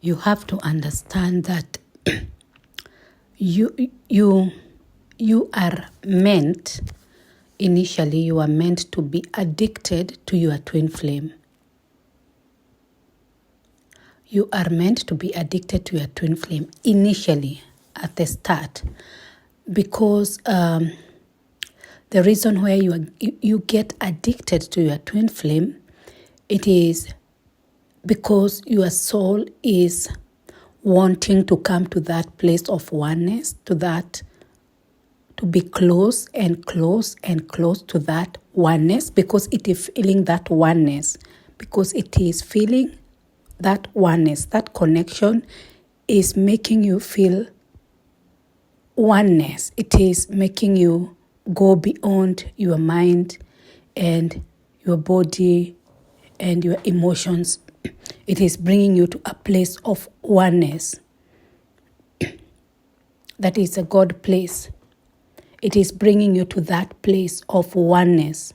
You have to understand that you are meant, initially you are meant to be addicted to your twin flame. You are meant to be addicted to your twin flame initially at the start, because the reason why you get addicted to your twin flame, it is because your soul is wanting to come to that place of oneness, to be close and close and close to that oneness, because it is feeling that oneness, because it is feeling that oneness, that connection is making you feel oneness. It is making you go beyond your mind and your body and your emotions. It is bringing you to a place of oneness. That is a God place. It is bringing you to that place of oneness.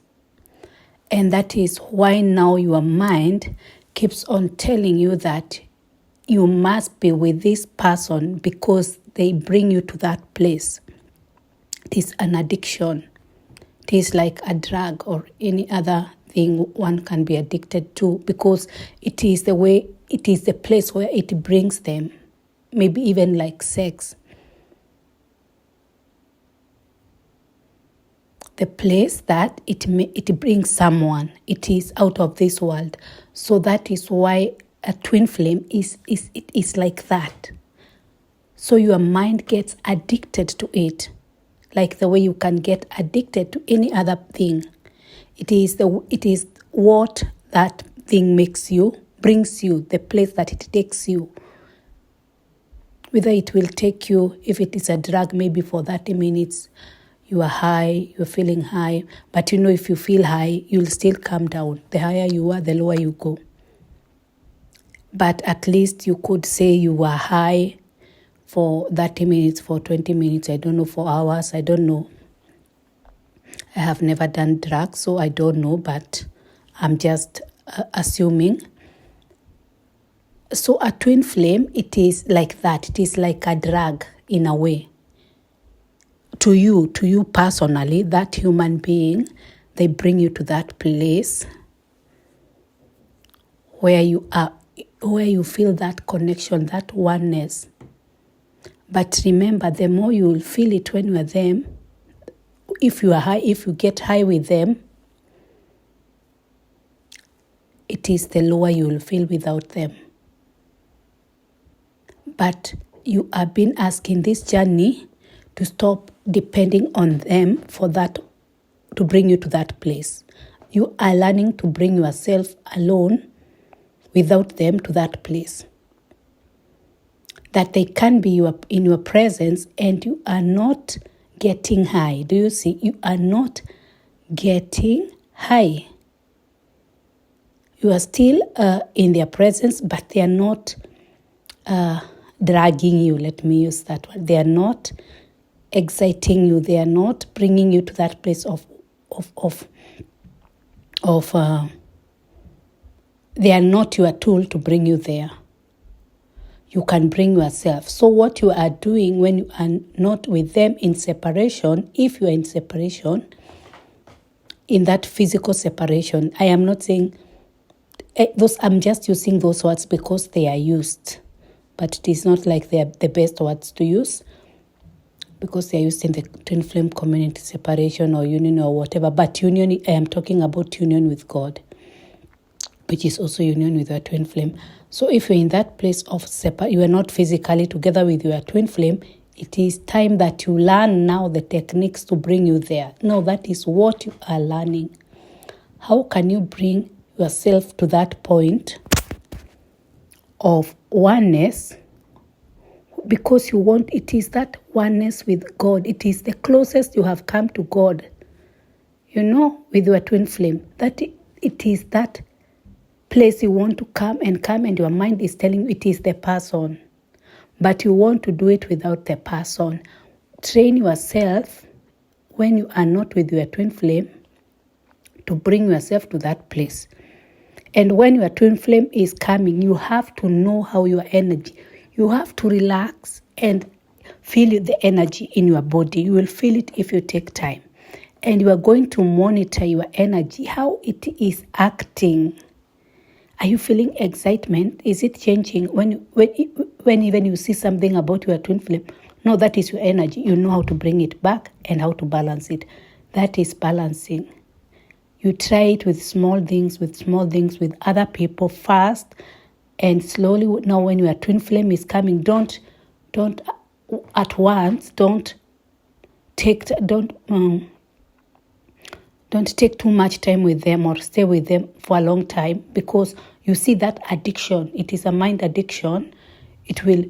And that is why now your mind keeps on telling you that you must be with this person because they bring you to that place. It is an addiction. It is like a drug or any other thing one can be addicted to, because it is the place where it brings them, maybe even like sex. The place that it brings someone, it is out of this world. So that is why a twin flame is like that. So your mind gets addicted to it, like the way you can get addicted to any other thing. It is what that thing brings you, the place that it takes you. Whether it will take you, if it is a drug, maybe for 30 minutes, you are high, you're feeling high, but if you feel high, you'll still come down. The higher you are, the lower you go. But at least you could say you were high for 30 minutes, for 20 minutes, I don't know, for hours, I don't know. I have never done drugs, so I don't know, but I'm just assuming. So a twin flame, it is like that. It is like a drug in a way. To you personally, that human being, they bring you to that place where you are, where you feel that connection, that oneness. But remember, the more you will feel it when you are them, if you are high, if you get high with them, it is the lower you will feel without them. But you have been asking this journey to stop depending on them for that, to bring you to that place. You are learning to bring yourself alone without them to that place. That they can be in your presence and you are not getting high. Do you see? You are not getting high. You are still in their presence, but they are not dragging you. Let me use that word. They are not exciting you. They are not bringing you to that place of they are not your tool to bring you there. You can bring yourself. So what you are doing when you are not with them in separation, if you are in separation, in that physical separation, I am not saying I'm just using those words because they are used, but it is not like they are the best words to use, because they are used in the twin flame community, separation or union or whatever. But union, I am talking about union with God, which is also union with your twin flame. So if you're in that place of you are not physically together with your twin flame, it is time that you learn now the techniques to bring you there. No, that is what you are learning. How can you bring yourself to that point of oneness? Because it is that oneness with God. It is the closest you have come to God, with your twin flame. That it is that place you want to come, and your mind is telling you it is the person. But you want to do it without the person. Train yourself when you are not with your twin flame to bring yourself to that place. And when your twin flame is coming, you have to know how your energy, you have to relax and feel the energy in your body. You will feel it if you take time. And you are going to monitor your energy, how it is acting. Are you feeling excitement? Is it changing when even you see something about your twin flame? No, that is your energy. You know how to bring it back and how to balance it. That is balancing. You try it with small things, with other people first, and slowly. Now, when your twin flame is coming, don't at once. Don't take too much time with them or stay with them for a long time, because you see that addiction. It is a mind addiction. It will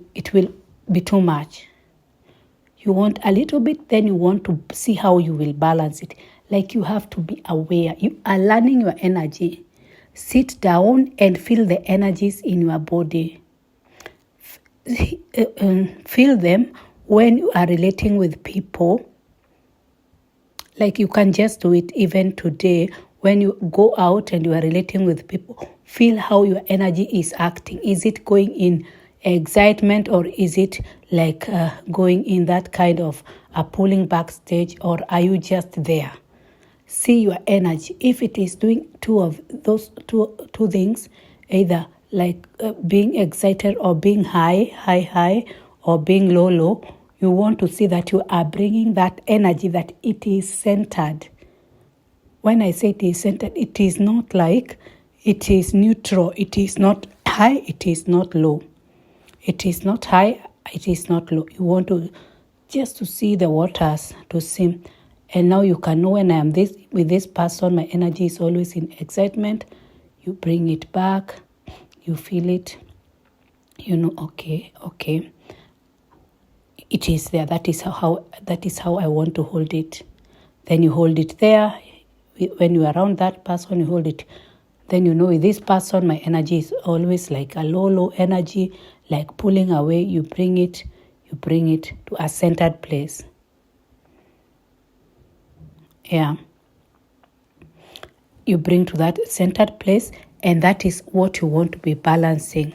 be too much. You want a little bit, then you want to see how you will balance it. Like, you have to be aware. You are learning your energy. Sit down and feel the energies in your body. Feel them when you are relating with people. Like, you can just do it even today when you go out and you are relating with people. Feel how your energy is acting. Is it going in excitement, or is it like going in that kind of a pulling back stage, or are you just there? See your energy. If it is doing two of those two things, either like being excited or being high, or being low, you want to see that you are bringing that energy, that it is centered. When I say it is centered, it is not like it is neutral. It is not high, it is not low. It is not high, it is not low. You want to just to see the waters, to see. And now you can know, when I am with this person, my energy is always in excitement. You bring it back, you feel it, you know, okay. It is there. That is how I want to hold it. Then you hold it there. When you are around that person, you hold it. Then you know, with this person, my energy is always like a low energy, like pulling away. You bring it to a centered place. Yeah. You bring to that centered place, and that is what you want to be balancing.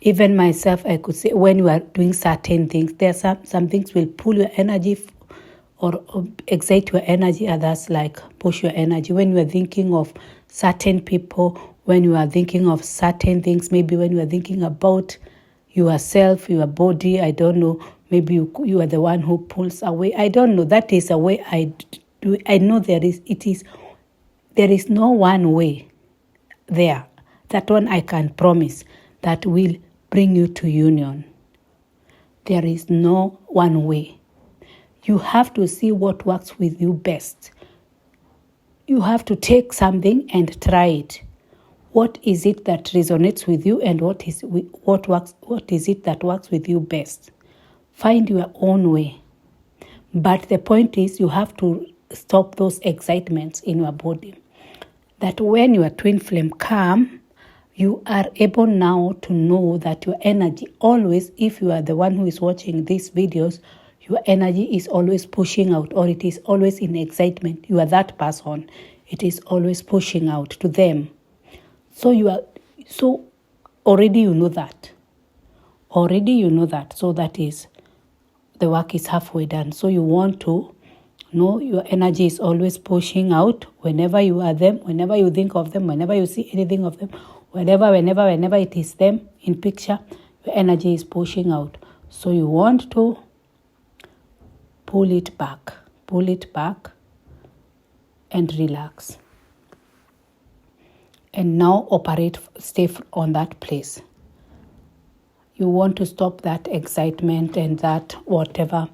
Even myself, I could say, when you are doing certain things, there are some things will pull your energy or excite your energy, others like push your energy. When you are thinking of certain people, when you are thinking of certain things, maybe when you are thinking about yourself, your body, I don't know, maybe you are the one who pulls away. I don't know. That is a way I do. I know there is no one way there. That one I can promise that will bring you to union. There is no one way. You have to see what works with you best. You have to take something and try it. What is it that resonates with you, and what is it that works with you best? Find your own way. But the point is, you have to stop those excitements in your body. That when your twin flame come, you are able now to know that your energy always, if you are the one who is watching these videos, your energy is always pushing out, or it is always in excitement. You are that person. It is always pushing out to them. So already you know that. So that is, the work is halfway done. So you want to know your energy is always pushing out whenever you are them, whenever you think of them, whenever you see anything of them, whenever it is them in picture, your energy is pushing out. So you want to pull it back and relax. And now stay on that place. You want to stop that excitement and that whatever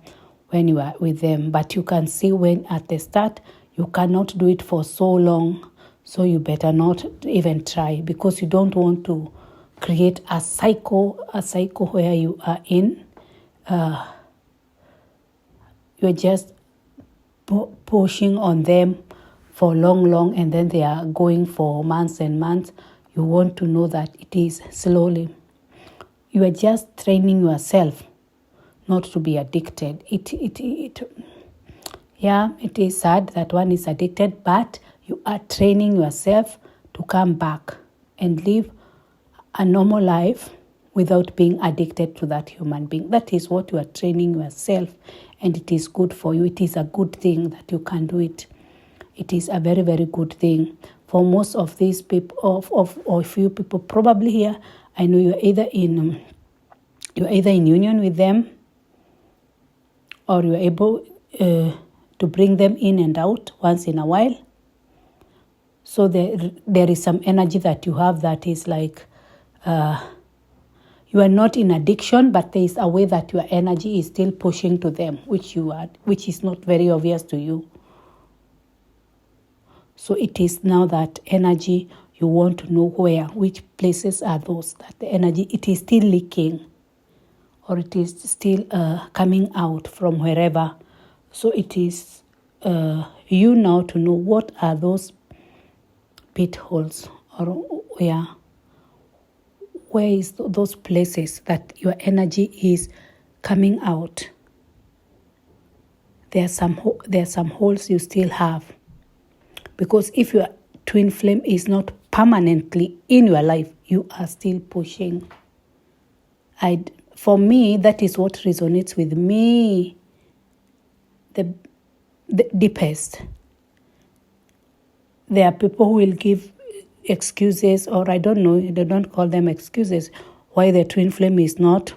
when you are with them. But you can see when at the start, you cannot do it for so long. So you better not even try, because you don't want to create a cycle where you are in. You're just pushing on them for long, and then they are going for months and months. You want to know that it is slowly. You are just training yourself not to be addicted. It is sad that one is addicted, but you are training yourself to come back and live a normal life without being addicted to that human being. That is what you are training yourself, and it is good for you. It is a good thing that you can do it. It is a very, very good thing. For most of these people, of few people probably here, I know you're either in union with them, or you're able to bring them in and out once in a while. So there is some energy that you have that is like you are not in addiction, but there is a way that your energy is still pushing to them, which is not very obvious to you. So it is now that energy you want to know which places are those, that the energy, it is still leaking, or it is still coming out from wherever. So it is you now to know what are those pit holes, or where is those places that your energy is coming out. There are some holes you still have, because if your twin flame is not permanently in your life, you are still pushing. For me, that is what resonates with me the deepest. There are people who will give excuses, or I don't know, they don't call them excuses, why the twin flame is not,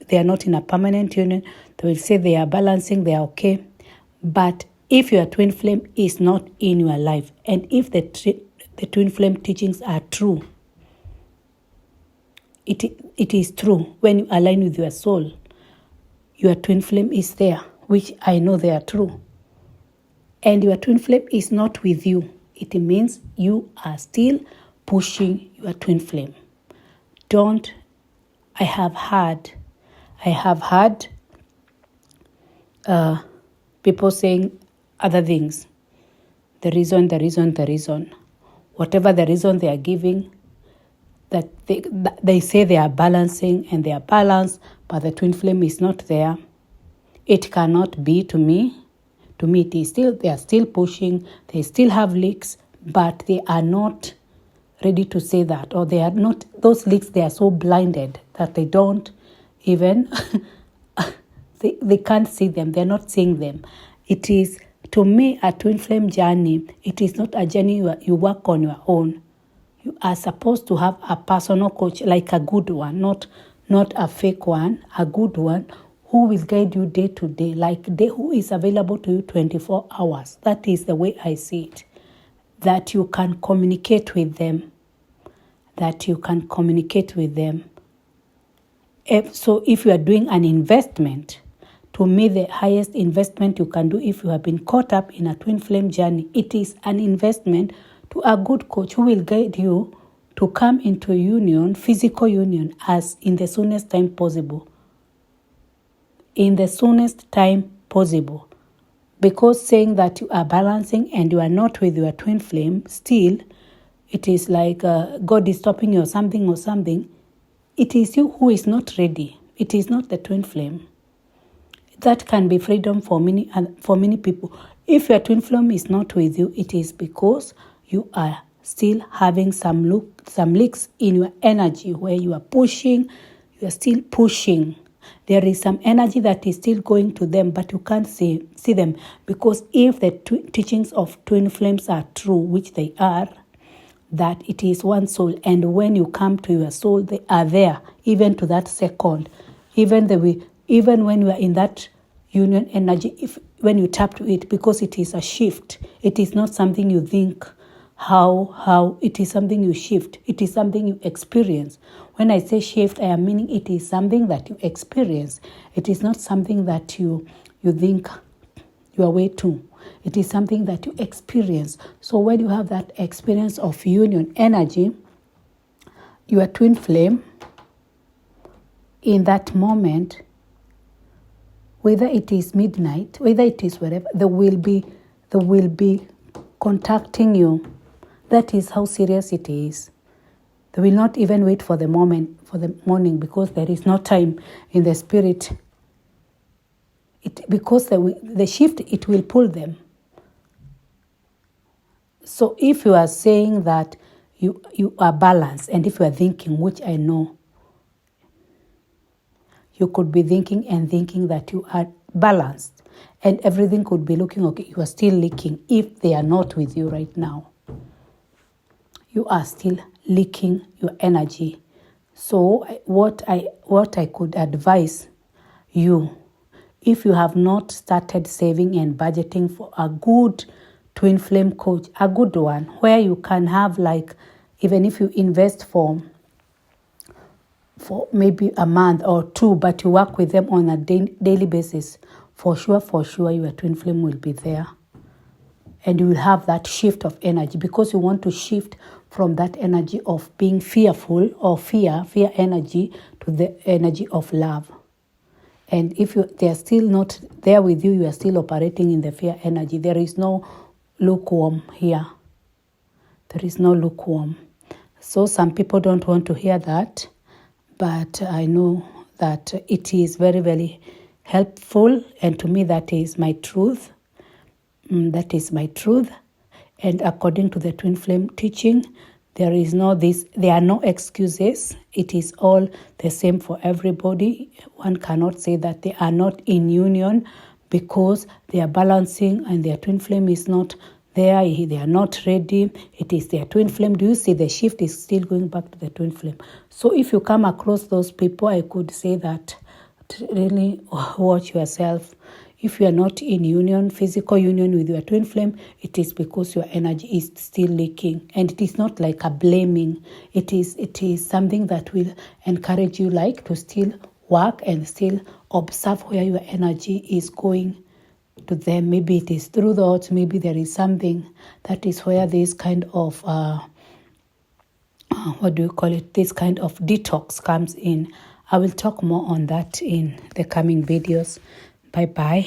they are not in a permanent union. They will say they are balancing, they are okay. But if your twin flame is not in your life, and if the twin flame teachings are true, it is true. When you align with your soul, your twin flame is there, which I know they are true. And your twin flame is not with you. It means you are still pushing your twin flame. I have had people saying other things. The reason. Whatever the reason they are giving, that they say they are balancing and they are balanced, but the twin flame is not there. It cannot be to me. To me, they are still pushing. They still have leaks, but they are not ready to say that, or they are not. Those leaks, they are so blinded that they don't even. they can't see them. They're not seeing them. It is, to me, a twin flame journey. It is not a journey you work on your own. You are supposed to have a personal coach, like a good one, not a fake one, a good one, who will guide you day to day, who is available to you 24 hours. That is the way I see it. That you can communicate with them. So if you are doing an investment, to me, the highest investment you can do if you have been caught up in a twin flame journey, it is an investment to a good coach who will guide you to come into union, physical union, as in the soonest time possible. Because saying that you are balancing and you are not with your twin flame, still, it is like God is stopping you or something. It is you who is not ready. It is not the twin flame. That can be freedom for many people. If your twin flame is not with you, it is because you are still having some leaks in your energy where you are pushing. You are still pushing. There is some energy that is still going to them, but you can't see them, because if the teachings of twin flames are true, which they are, that it is one soul, and when you come to your soul, they are there, even to that second, even when you are in that union energy, when you tap to it, because it is a shift. It is not something you think how it is something you shift. It is something you experience. When I say shift, I am meaning it is something that you experience. It is not something that you think your way to. It is something that you experience. So when you have that experience of union energy, your twin flame, in that moment, whether it is midnight, whether it is wherever, they will be contacting you. That is how serious it is. They will not even wait for the morning, because there is no time in the spirit. Because the shift, it will pull them. So if you are saying that you are balanced. And if you are thinking, which I know, you could be thinking that you are balanced, and everything could be looking okay. You are still leaking if they are not with you right now. You are still leaking your energy. So what I could advise you, if you have not started saving and budgeting for a good twin flame coach, a good one, where you can have, like, even if you invest for maybe a month or two, but you work with them on a daily basis, for sure your twin flame will be there. And you will have that shift of energy, because you want to shift from that energy of being fearful or fear energy to the energy of love. And if they are still not there with you, you are still operating in the fear energy. There is no lukewarm here. There is no lukewarm. So some people don't want to hear that, but I know that it is very, very helpful. And to me, that is my truth. That is my truth. And according to the twin flame teaching, there are no excuses. It is all the same for everybody. One cannot say that they are not in union because they are balancing and their twin flame is not there. They are not ready. It is their twin flame. Do you see the shift is still going back to the twin flame? So if you come across those people, I could say that really watch yourself. If you are not in union, physical union with your twin flame, it is because your energy is still leaking. And it is not like a blaming. It is something that will encourage you, like, to still work and still observe where your energy is going to them. Maybe it is through thoughts. Maybe there is something that is where this kind of this kind of detox comes in. I will talk more on that in the coming videos. Bye-bye.